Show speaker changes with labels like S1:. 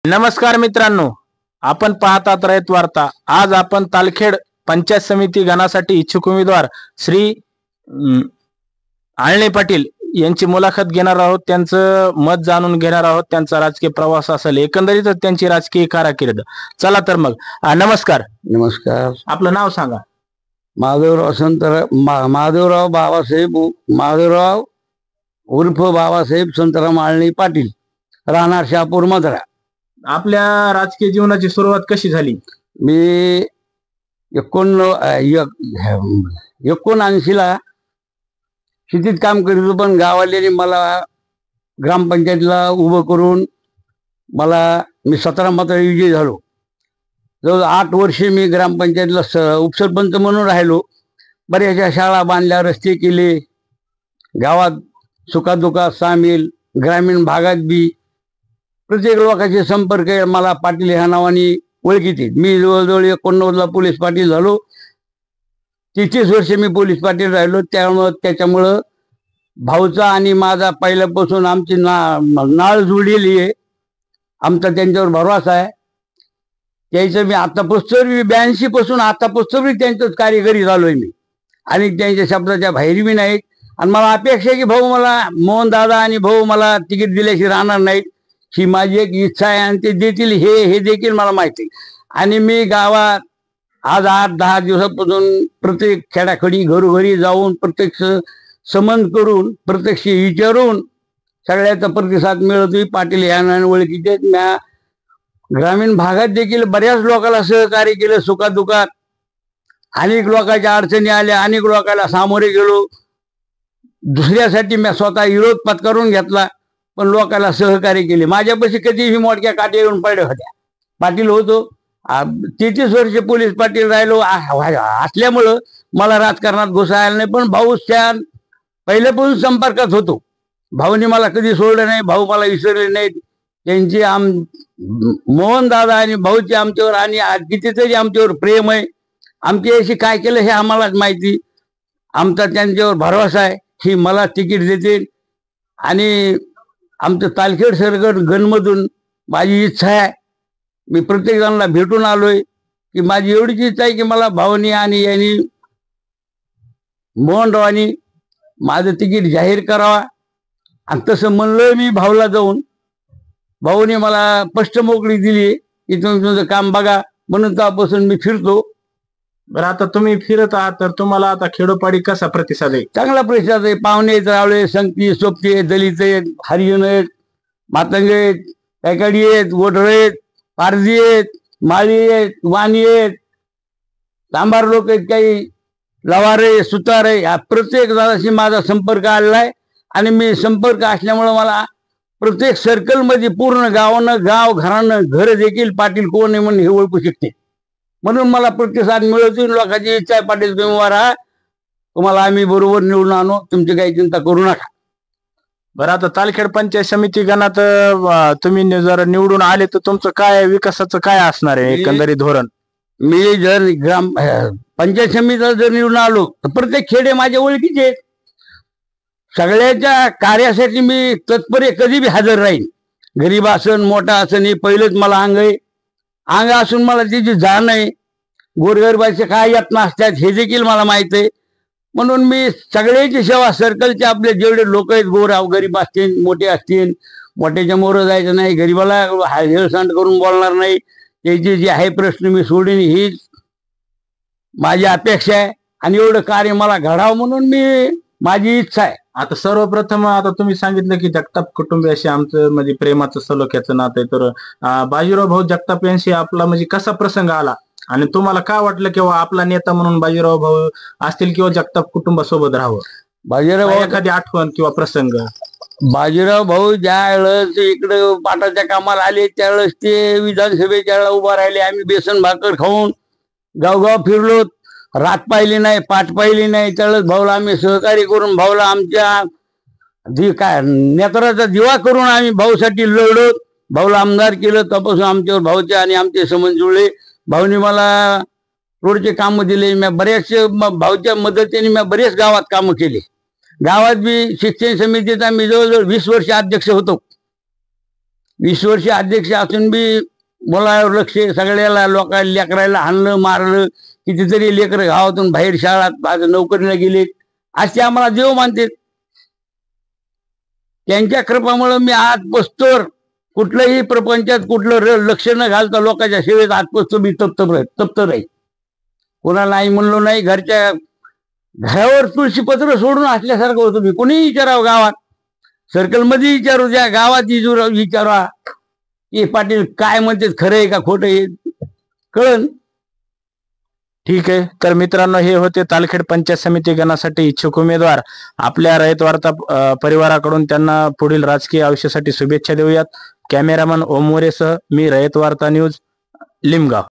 S1: नमस्कार मित्रांनो, आपण पाहतात रयत वार्ता। आज आपण तालखेड पंचायत समिती गणासाठी इच्छुक उमेदवार श्री आळणे पाटील यांची मुलाखत घेणार आहोत। त्यांचं मत जाणून घेणार आहोत। त्यांचा राजकीय प्रवास असेल, एकंदरीतच त्यांची राजकीय कारकीर्द। चला तर मग नमस्कार।
S2: नमस्कार।
S1: आपलं नाव सांगा।
S2: महादेवराव बाबासाहेब महादेवराव उर्फ बाबासाहेब संतराम आळणे पाटील, राहणार शहापूर मधरा।
S1: आपल्या राजकीय जीवनाची सुरुवात कशी झाली?
S2: मी 79 शेतीत काम करीत होतो, पण गावाल्याने मला ग्रामपंचायतीला उभं करून मी 17 मतांनी विजयी झालो। जवळ 8 वर्षे मी ग्रामपंचायतीला उपसरपंच म्हणून राहिलो। बऱ्याचशा शाळा बांधल्या, रस्ते केले, गावात सुखादुखात सामील, ग्रामीण भागात बी प्रत्येक लोकांचे संपर्क मला पाटील ह्या नावाने ओळखीत। मी जवळजवळ 89ला पोलीस पाटील झालो। 33 वर्षे मी पोलीस पाटील राहिलो। त्याच्यामुळं भाऊचा आणि माझा पहिल्यापासून आमची नाळ जुळलेली आहे। आमचा त्यांच्यावर भरवसा आहे। त्याचं मी आता पुस्तरी 82 पासून आता पुस्तरी त्यांचंच कार्य करीत आलोय मी, आणि त्यांच्या शब्दाच्या बाहेर बी नाहीत। आणि मला अपेक्षा आहे की भाऊ मला मोहन दादा आणि भाऊ मला तिकीट दिल्याशी राहणार नाहीत, ही माझी एक इच्छा आहे, आणि ते देतील हे देखील मला माहिती आहे। आणि मी गावात आज 8-10 दिवसापासून प्रत्येक खेडाखडी घरोघरी जाऊन प्रत्यक्ष समन करून प्रत्यक्ष विचारून सगळ्याचा प्रतिसाद मिळतोय। पाटील या नावाने ओळखीचे। म्या ग्रामीण भागात देखील बऱ्याच लोकांना सहकार्य केलं सुखादुखात। अनेक लोकांच्या अडचणी आल्या, अनेक लोकांना सामोरे गेलो। दुसऱ्यासाठी मी स्वतः विरोध पत्करून घेतला, पण लोकांना सहकार्य केले। माझ्यापाशी कधीही मोडक्या काट्या येऊन पडल्या होत्या। पाटील होतो, 33 वर्ष पोलीस पाटील राहिलो असल्यामुळं मला राजकारणात घुसायला नाही, पण भाऊ त्या पहिल्यापासून संपर्कात होतो। भाऊने मला कधी सोडलं नाही, भाऊ मला विसरले नाहीत। त्यांची मोहन दादा आणि भाऊचे आमच्यावर आणि कितीतरी आमच्यावर प्रेम आहे। आमच्या याशी काय केलं हे आम्हालाच माहिती। आमचा त्यांच्यावर भरवसा आहे की मला तिकीट देतील। आणि आमचं तालखेड सरगड गणमधून माझी इच्छा आहे, मी प्रत्येक जणांना भेटून आलोय की माझी एवढीच इच्छा आहे की मला भाऊनी आणि यांनी मोहनरावांनी माझं तिकीट जाहीर करावा। आणि तसं म्हणलोय मी भाऊला जाऊन। भाऊने मला स्पष्ट मोकळी दिली की तुम्ही तुमचं काम बघा, म्हणून तेव्हापासून मी फिरतो।
S1: बरं, आता तुम्ही फिरत आहात तर तुम्हाला आता खेडोपाडी कसा प्रतिसाद आहे?
S2: चांगला प्रतिसाद आहे। पाहुणे आहेत, रावळे, संगती, सोबती, दलित आहेत, हरिजन आहेत, मातंग आहेत, कैकाडी आहेत, गोठळ आहेत, पारधी आहेत, माळी आहेत, वाणी आहेत, तांबार लोक आहेत, काही लवार आहे, सुतार आहे। या प्रत्येक जणाशी माझा संपर्क आलेला आहे। आणि मी संपर्क असल्यामुळे मला प्रत्येक सर्कलमध्ये पूर्ण गाव घरानं घर देखील पाटील कोण आहे म्हणून हे ओळखू शकते। म्हणून मला प्रतिसाद मिळतो। लोकांची इच्छा आहे पाटील तुम्ही उभा राहा, तुम्हाला आम्ही बरोबर निवडून आणू, तुमची काही चिंता करू नका।
S1: बरं, आता तालखेड पंचायत समिती गणात तुम्ही जर निवडून आले तर तुमचं काय विकासाचं काय असणार आहे एकंदरीत धोरण?
S2: मी जर पंचायत समितीला जर निवडून आलो तर प्रत्येक खेडे माझ्या ओळखीचे आहेत। सगळ्याच्या कार्यासाठी मी तत्पर कधी बी हजर राहीन। गरीब असन मोठा असन हे पहिलेच मला अंग आहे। अंग असून मला त्याची जाण आहे। गोरगरिबाचे काय यातना असतात हे देखील मला माहित आहे। म्हणून मी सगळ्याची सेवा, सर्कलचे आपले जेवढे लोक आहेत, गरीब असतील मोठे असतील, मोठ्याच्या मोरं जायचं नाही, गरीबाला हेळसांड करून बोलणार नाही, त्याचे जे आहे प्रश्न मी सोडीन, हीच माझी अपेक्षा आहे। आणि एवढं कार्य मला घडावं म्हणून माझी इच्छा आहे।
S1: आता सर्वप्रथम आता तुम्ही सांगितलं की जगताप कुटुंबियाशी आमचं म्हणजे प्रेमाचं सलोख्याचं नातं आहे, तर बाजीराव भाऊ जगताप यांशी आपला म्हणजे कसा प्रसंग आला आणि तुम्हाला काय वाटलं किंवा आपला नेता म्हणून बाजीराव भाऊ असतील किंवा जगताप कुटुंबासोबत राहावं?
S2: बाजीराव भाऊ
S1: एखादी आठवण किंवा प्रसंग?
S2: बाजीराव भाऊ ज्या वेळेस इकडे पाटाच्या कामाला आले त्यावेळेस ते विधानसभेच्या वेळेला उभा राहिले। आम्ही बेसन भाकर खाऊन गावगाव फिरलो, रात पाहिली नाही, पाठ पाहिली नाही। त्यावेळेस भाऊला आम्ही सहकार्य करून भाऊला आमच्या नेत्राचा दिवा करून आम्ही भाऊसाठी लढलो, भाऊला आमदार केलं। त्यापासून आमच्यावर भाऊचे आणि आमचे संबंध जुळले। भाऊने मला रोडचे कामं दिले। मी बऱ्याचशे भाऊच्या मदतीने मी बरेच गावात कामं केले। गावात बी शिक्षण समितीचा मी जवळजवळ 20 वर्ष अध्यक्ष होतो। 20 वर्ष अध्यक्ष असून बी मुलावर लक्ष, सगळ्याला लोकांना लेकरायला हाणलं मारलं, कितीतरी लेकर गावातून बाहेर शाळात आज नोकरीला गेले, असे आम्हाला देव मानते. त्यांच्या कृपामुळे मी आज बसतोर कुठल्याही प्रपंचात कुठलं लक्ष न घालता लोकांच्या सेवेत आजपासतो मी तप्त राहील. कोणाला नाही म्हणलो नाही. घरावर तुळशीपत्र सोडून असल्यासारखं होतं मी. कोणीही विचारावं, गावात सर्कलमध्ये विचारू द्या, गावात विचारा की पाटील काय म्हणते, खरं आहे का खोटं आहे, कळन.
S1: ठीक आहे. तर मित्रांनो, हे होते तालखेड पंचायत समिती गणासाठी इच्छुक उमेदवार. आपल्या रयत वार्ता परिवाराकडून त्यांना पुढील राजकीय आयुष्यासाठी शुभेच्छा देऊयात. कॅमेरामन ओम मोरेसह मी रयत वार्ता न्यूज, लिमगाव.